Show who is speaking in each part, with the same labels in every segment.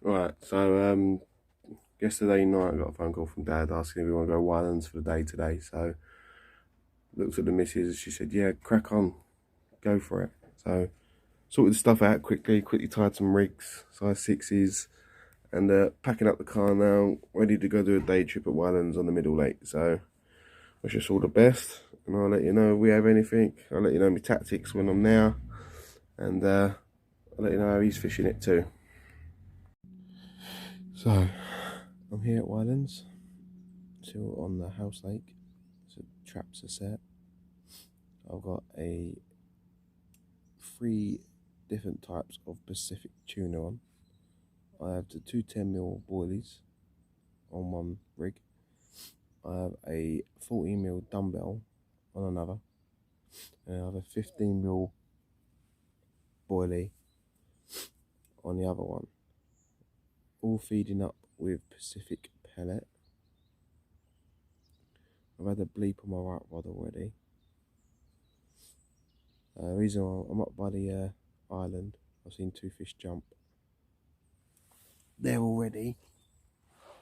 Speaker 1: Right, so yesterday night I got a phone call from Dad asking if we want to go wylands for the day today. So looked at the missus, she said, "Yeah, crack on, go for it." So sorted the stuff out quickly tied some rigs, size sixes, and packing up the car now, ready to go do a day trip at wylands on the Middle Lake. So I wish us all the best, and I'll let you know if we have anything. I'll let you know my tactics when I'm there, and I'll let you know how he's fishing it too. So I'm here at wylands, still on the house lake. So traps are set. I've got three different types of Pacific tuna on. I have the two 10mm boilies on one rig. I have a 14mm dumbbell on another. And I have a 15mm boilie on the other one. All feeding up with Pacific pellet. I've had a bleep on my right rod already. The reason I'm up by the island, I've seen two fish jump there already.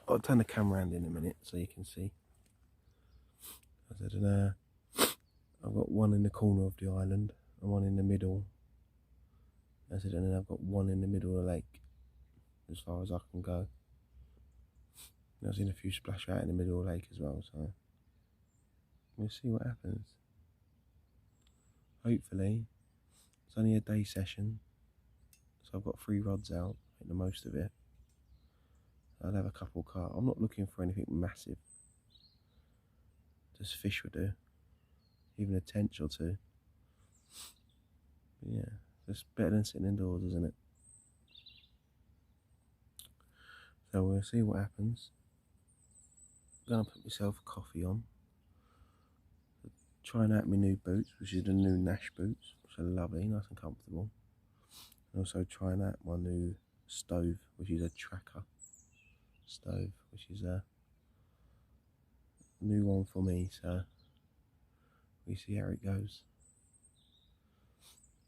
Speaker 1: I'll turn the camera around in a minute so you can see. I said, I've got one in the corner of the island and one in the middle. I said, and then I've got one in the middle of the lake, as far as I can go. And I've seen a few splash out in the middle of the lake as well, so we'll see what happens. Hopefully, it's only a day session, so I've got 3 rods out, make the most of it. I'll have a couple carp. I'm not looking for anything massive. Just fish would do. Even a tench or two. But yeah, it's better than sitting indoors, isn't it? So we'll see what happens. I'm gonna put myself a coffee on. Trying out my new boots, which is the new Nash boots, which are lovely, nice and comfortable. And also trying out my new stove, which is a tracker stove, which is a new one for me, so we see how it goes.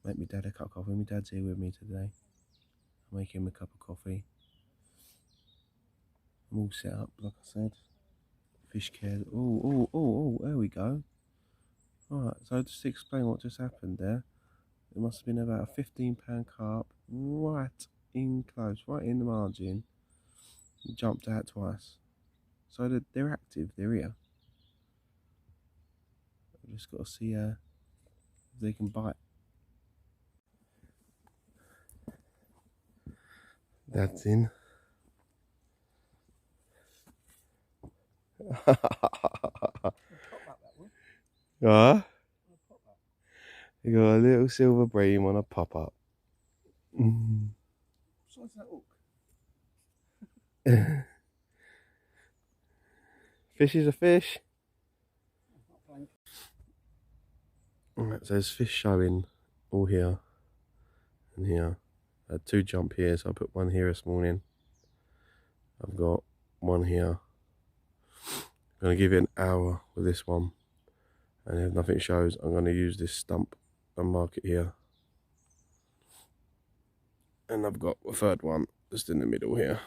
Speaker 1: Make my dad a cup of coffee. My dad's here with me today. I'll make him a cup of coffee. I'm all set up, like I said. Fish care. Oh, there we go. Alright, so just to explain what just happened there, it must have been about a £15 carp right in close, right in the margin. It jumped out twice. So they're active, they're here. I've just got to see if they can bite. That's in. You got a little silver bream on a pop up.
Speaker 2: What's that hook?
Speaker 1: Fish is a fish. Alright, so there's fish showing all here and here. I had 2 jump here, so I put one here this morning. I've got one here. I'm going to give it an hour with this one. And if nothing shows, I'm going to use this stump and mark it here. And I've got a 3rd one just in the middle here.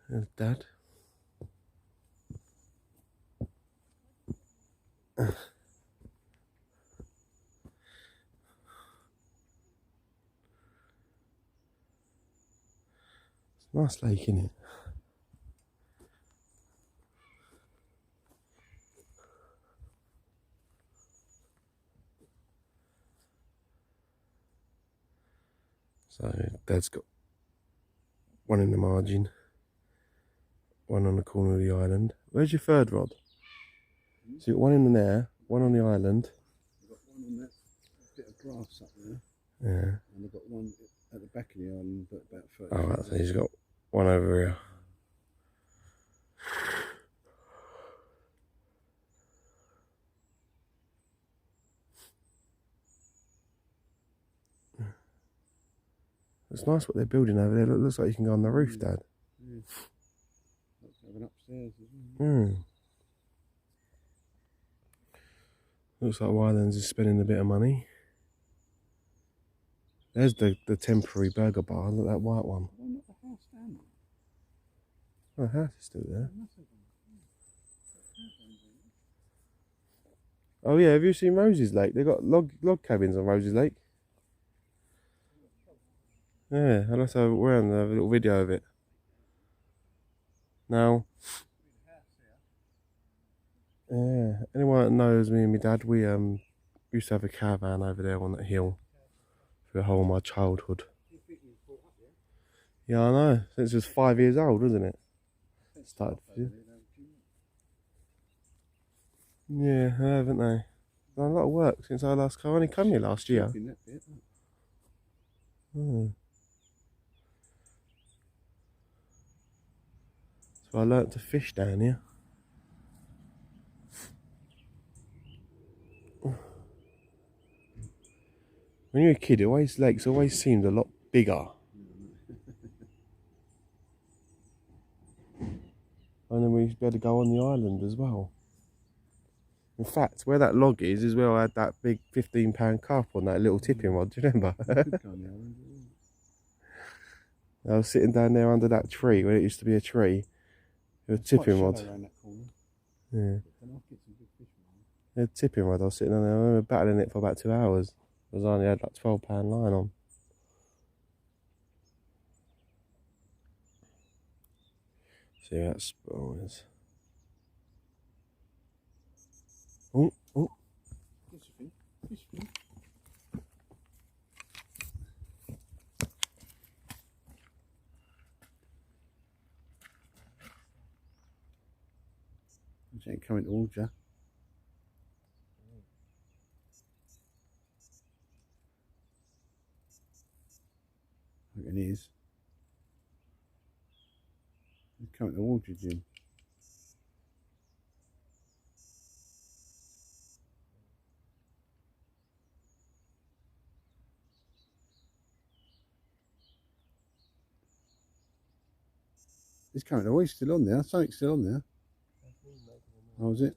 Speaker 1: There's Dad. It's a nice lake, isn't it? So Dad's got one in the margin, one on the corner of the island. Where's your 3rd rod? So you've got one in there, one on the island.
Speaker 2: I've got one on that bit of grass up there.
Speaker 1: Yeah.
Speaker 2: And I've got one at the back of the island, but about 30
Speaker 1: Oh, right, so he's got one over here. It's nice what they're building over there. It looks like you can go on the roof, Dad.
Speaker 2: Yeah. Looks like an upstairs as well.
Speaker 1: Hmm. Looks like Wylands is spending a bit of money. There's the temporary burger bar. Look at that white one.
Speaker 2: Why not the house down there?
Speaker 1: Oh, the house is still there. Oh yeah, have you seen Rosie's Lake? They've got log cabins on Rosie's Lake. Yeah, I'll have to have a look around and have a little video of it. Now, yeah, anyone that knows me and my dad, we used to have a caravan over there on that hill for the whole of my childhood. Yeah, I know. Since it was 5 years old, wasn't it? Started. Yeah, haven't they? Done a lot of work since I last came. I only come here last year. Hmm. So I learnt to fish down here. When you're a kid, lakes always seemed a lot bigger. And then we used to be able to go on the island as well. In fact, where that log is where I had that big £15 carp on that little tipping rod. Do you remember? I was sitting down there under that tree where it used to be a tree. With a tipping rod. Yeah. A tipping rod. I was sitting on there. I remember battling it for about 2 hours. Because I only had like £12 line on. See how that spoil is. Oh, oh.
Speaker 2: Which ain't coming towards you. I reckon it is. It's coming towards you, Jim. It's coming. Oh, he's still on there. Something's still on there. Oh, is it?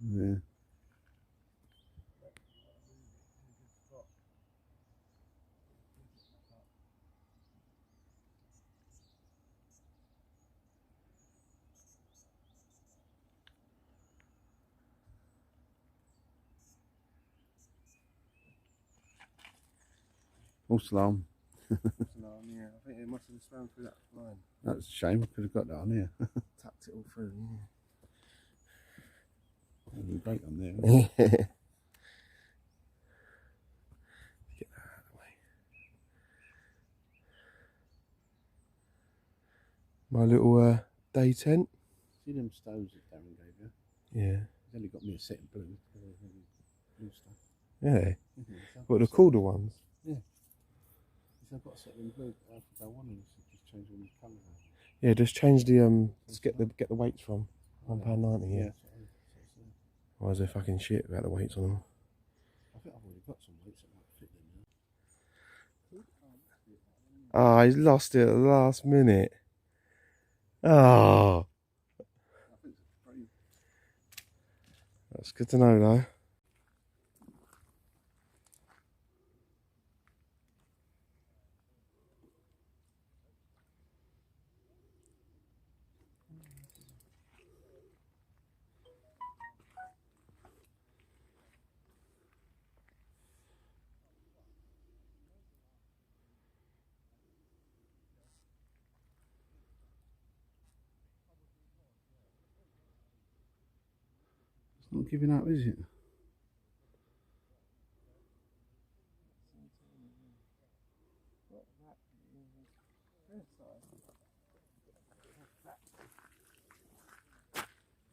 Speaker 2: Yeah. False alarm.
Speaker 1: Yeah, I think it must have swam through that line.
Speaker 2: That's a shame. I could have got that on here.
Speaker 1: Tucked it all through,
Speaker 2: There's a break on there.
Speaker 1: yeah. Get that out of the way. My little day tent.
Speaker 2: See them stoves that Darren gave you?
Speaker 1: Yeah.
Speaker 2: He's only got me a set in blue. Blue stuff.
Speaker 1: Yeah.
Speaker 2: So
Speaker 1: What, the cooler ones?
Speaker 2: Yeah. I've got a set in blue. I want to just change all these colours.
Speaker 1: Yeah, just change the just get the weights from £1.90. Yeah. Why is there fucking shit about the weights on them?
Speaker 2: I think I've already got some weights that might fit them now.
Speaker 1: Oh, he's lost it at the last minute. Oh. That's good to know though.
Speaker 2: It's not giving up, is it?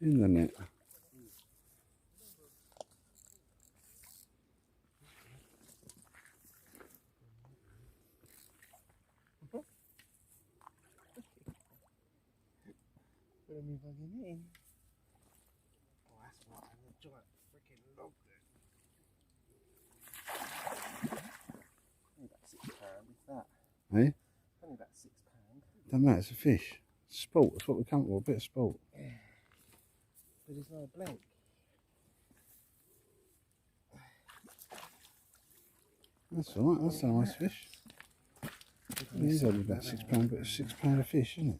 Speaker 2: In the net.
Speaker 1: gonna be bugging in. Oh, that's right, I'm a giant freaking log there. Only about £6, if that.
Speaker 2: Eh?
Speaker 1: Only about £6.
Speaker 2: Don't matter, it's a fish. Sport, that's what we come for, a bit of sport.
Speaker 1: Yeah. But there's no blank.
Speaker 2: That's alright, that's a nice fish. It is only about £6, but it's £6 a fish, isn't it?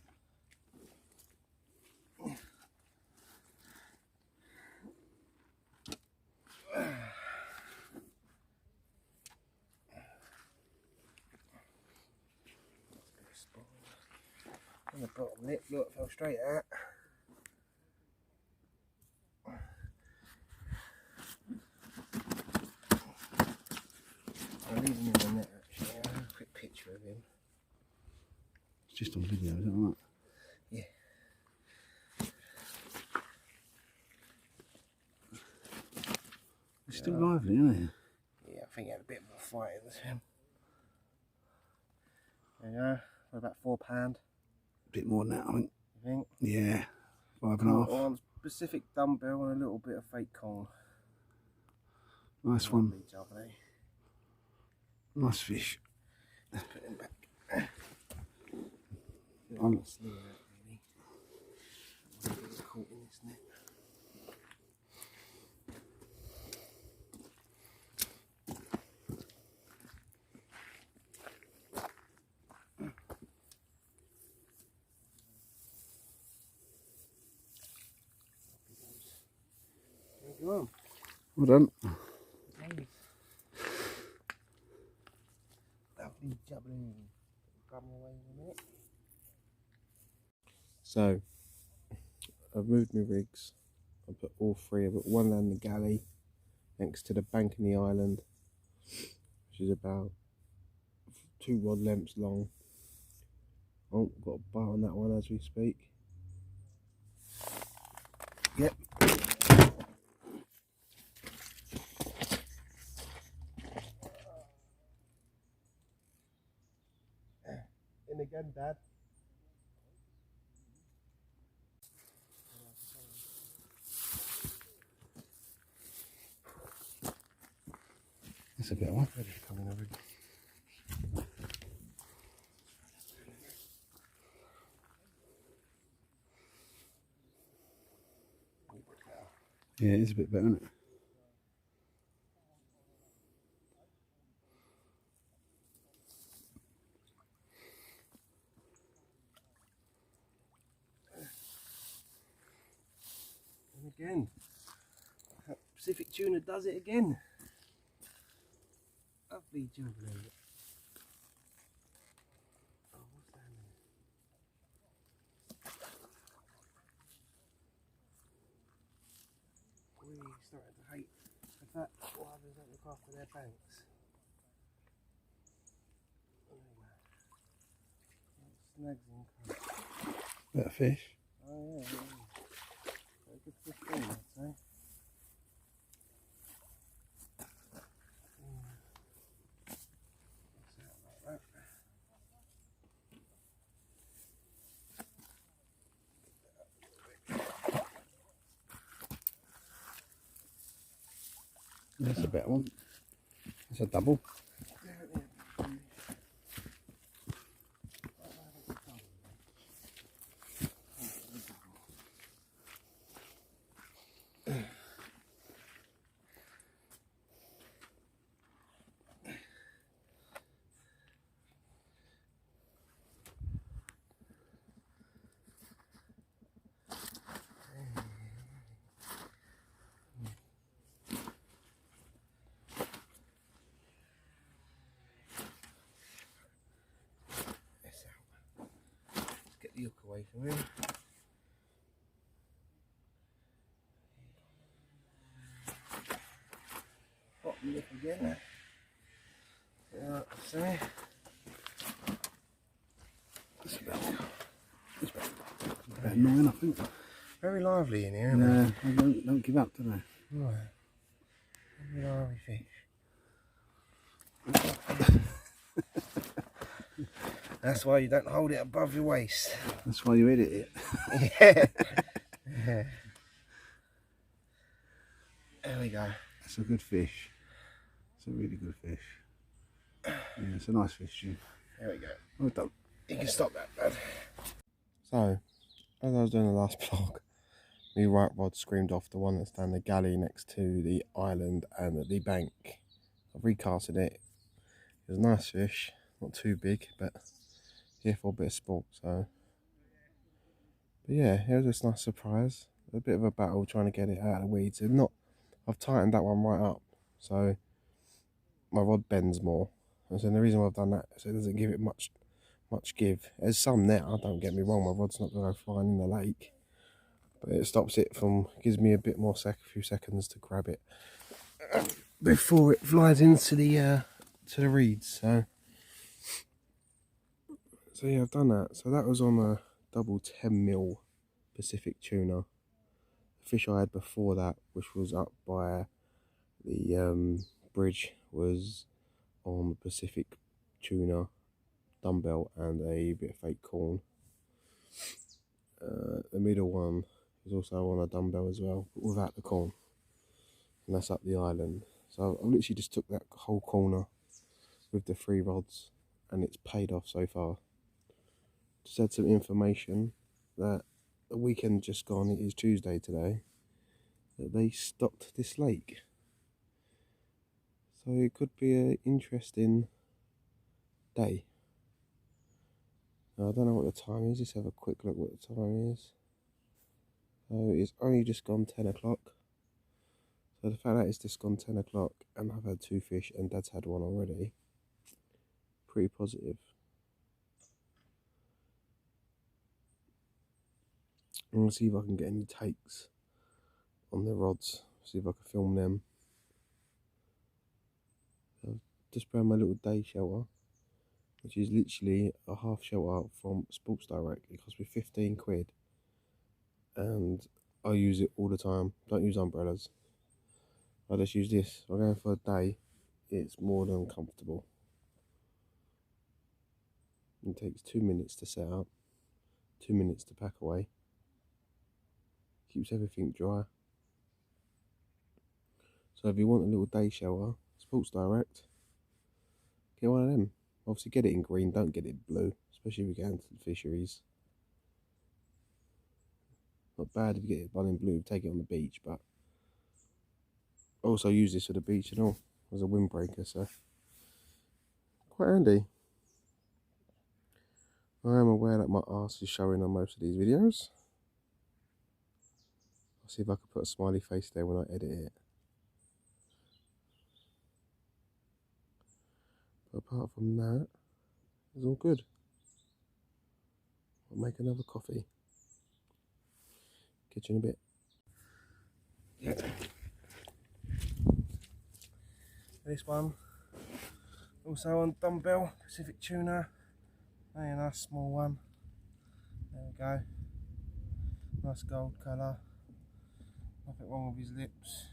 Speaker 1: On the bottom lip, look, it fell straight out. I'll leave him in the net actually. I'll have a quick picture of him.
Speaker 2: It's just on video, is that right?
Speaker 1: Yeah.
Speaker 2: It's still lively, isn't it?
Speaker 1: Yeah, I think he had a bit more fight in this him. There you go, for about £4.
Speaker 2: Bit more than that, I think.
Speaker 1: You think?
Speaker 2: Yeah, 5.5.
Speaker 1: On specific dumbbell and a little bit of fake Kong.
Speaker 2: Nice one.
Speaker 1: Lovely jubbly.
Speaker 2: Nice fish.
Speaker 1: Let's put him back.
Speaker 2: I'm
Speaker 1: Sleeve out, really. I want to get caught in this net. There you go.
Speaker 2: well done.
Speaker 1: Nice. Lovely jubbly. Grab him away in a minute. So, I've moved my rigs. I put all three. I put one down the galley next to the bank in the island, which is about 2 rod lengths long. Oh, got a bar on that one as we speak. Yep. In again, Dad.
Speaker 2: That's a better one.
Speaker 1: Ready to come in a rig.
Speaker 2: Yeah, it is a bit better, isn't it?
Speaker 1: And again, that Pacific tuna does it again. Lovely jubbly. Oh, what's that there? Really starting to hate the fact that others don't look after their banks. Snags in.
Speaker 2: Better fish.
Speaker 1: Oh yeah, very good 15, I'd say. Like that.
Speaker 2: That's a better one. It's a double.
Speaker 1: Get the hook away from him. Bottom lip again. Yeah, see.
Speaker 2: That's about 9, I think.
Speaker 1: Very lively in here,
Speaker 2: Yeah, they don't give up, do they?
Speaker 1: Right. Very lively fish. That's why you don't hold it above your waist.
Speaker 2: That's why you edit it.
Speaker 1: Yeah. Yeah. There we go.
Speaker 2: That's a good fish. It's a really good fish. Yeah, it's a nice fish, Jim.
Speaker 1: There we go.
Speaker 2: Well done.
Speaker 1: You can stop that, bud. So, as I was doing the last vlog, my right rod screamed off the one that's down the galley next to the island and the bank. I've recasted it. It was a nice fish, not too big, but here for a bit of sport. So, but yeah, it was just a nice surprise. A bit of a battle trying to get it out of the weeds. I've tightened that one right up, so my rod bends more. And so the reason why I've done that is it doesn't give it much give. There's some now, don't get me wrong, my rod's not going to go flying in the lake, but it stops it from, gives me a bit more few seconds to grab it before it flies into the to the reeds. So yeah, I've done that. So that was on a double 10mm Pacific tuna. The fish I had before that, which was up by the bridge, was on Pacific tuna, dumbbell and a bit of fake corn. The middle one is also on a dumbbell as well, but without the corn, and that's up the island. So I literally just took that whole corner with the 3 rods, and it's paid off so far. Just had some information that the weekend just gone, it is Tuesday today, that they stocked this lake. So it could be an interesting day. Now, I don't know what the time is. Let's have a quick look what the time is. So it's only just gone 10 o'clock. So the fact that it's just gone 10 o'clock and I've had 2 fish and Dad's had 1 already, pretty positive. I'm going to see if I can get any takes on the rods, see if I can film them. I've just found my little day shelter, which is literally a half shelter from Sports Direct. It cost me 15 quid and I use it all the time. Don't use umbrellas. I just use this. I'm going for a day. It's more than comfortable. It takes 2 minutes to set up, 2 minutes to pack away. Keeps everything dry. So if you want a little day shelter, Sports Direct, get one of them. Obviously get it in green, don't get it blue, especially if you're going to the fisheries. Not bad if you get it one in blue, take it on the beach, but I also use this for the beach and all, as a windbreaker, so quite handy. I am aware that my arse is showing on most of these videos. I'll see if I can put a smiley face there when I edit it. But apart from that, it's all good. I'll make another coffee. Catch you in a bit. Yeah. This one, also on dumbbell, Pacific tuna. Very nice small one. There we go. Nice gold colour. Nothing wrong with his lips.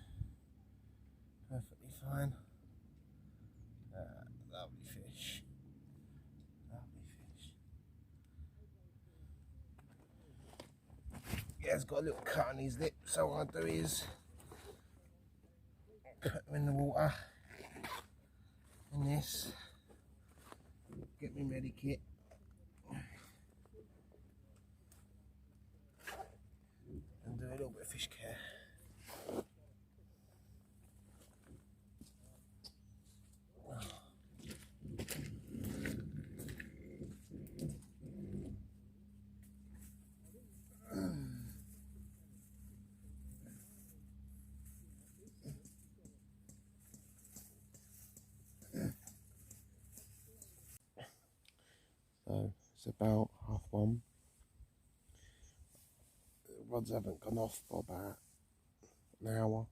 Speaker 1: Perfectly fine. Lovely fish. Lovely fish. Yeah, it's got a little cut on his lip, so what I do is put him in the water in this, get my medikit, and do a little bit of fish care. So it's about 1:30. The rods haven't gone off for about an hour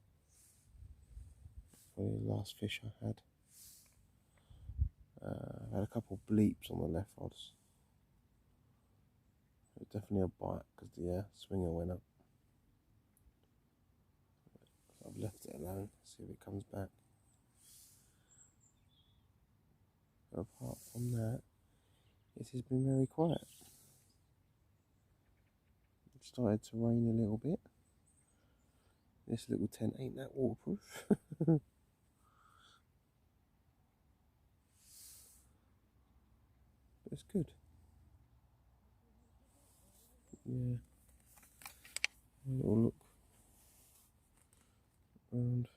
Speaker 1: for the last fish I had. I had a couple of bleeps on the left rods. It was definitely a bite because the swinger went up. So I've left it alone, see if it comes back. But apart from that, This has been very quiet. It started to rain a little bit. This little tent ain't that waterproof. But it's good. Yeah. A little look around.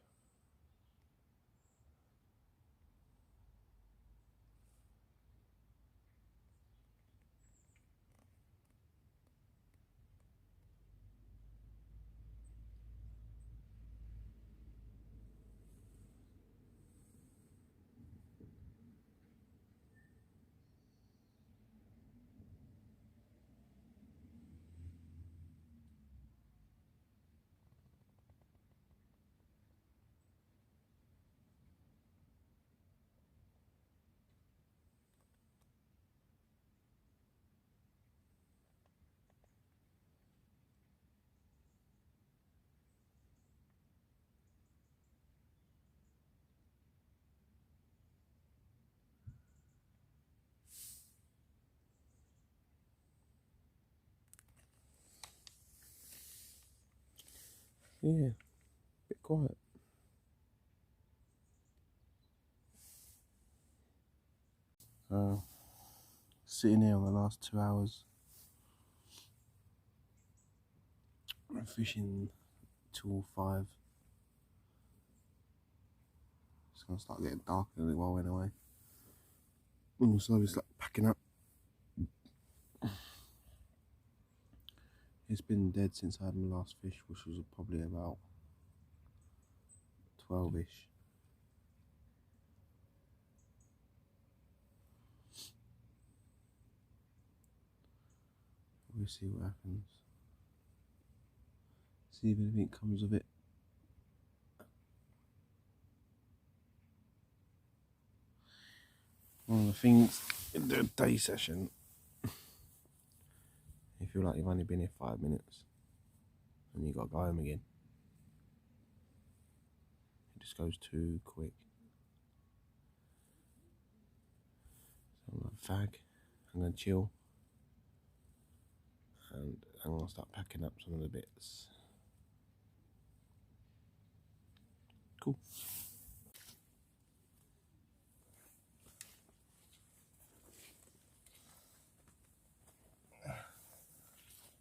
Speaker 1: Yeah, bit quiet. Sitting here on the last 2 hours. I'm fishing till 5. It's gonna start getting dark in a little while anyway. And we'll slowly start packing up. It's been dead since I had my last fish, which was probably about 12-ish. We'll see what happens. See if anything comes of it. One of the things in the day session, you feel like you've only been here 5 minutes and you got to go home again. It just goes too quick. So I'm like, fag, I'm going to chill and I'm going to start packing up some of the bits. Cool.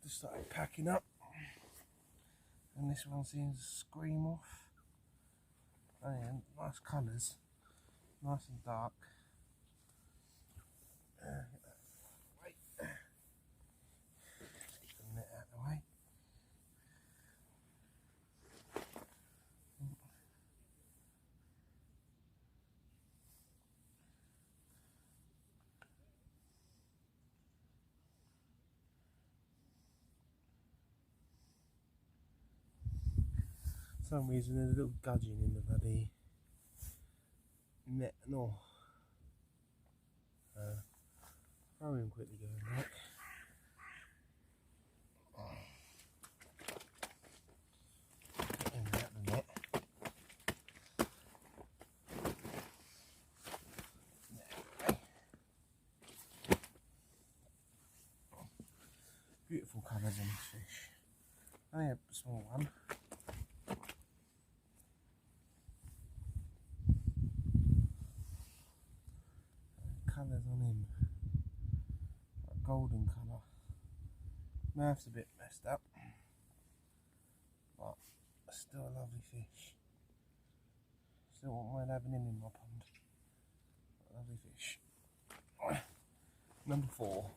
Speaker 1: Just started packing up and this one seems to scream off. Oh yeah, nice colours, nice and dark. Wait. Get the net out of the way. For some reason there's a little gudgeon in the bloody net and all. Throw him quickly going back. Get him out of the net. Beautiful colours on this fish. Only a small one. Colours on him. That golden colour. Mouth's a bit messed up, but still a lovely fish. Still won't mind having him in my pond. Lovely fish. Number 4.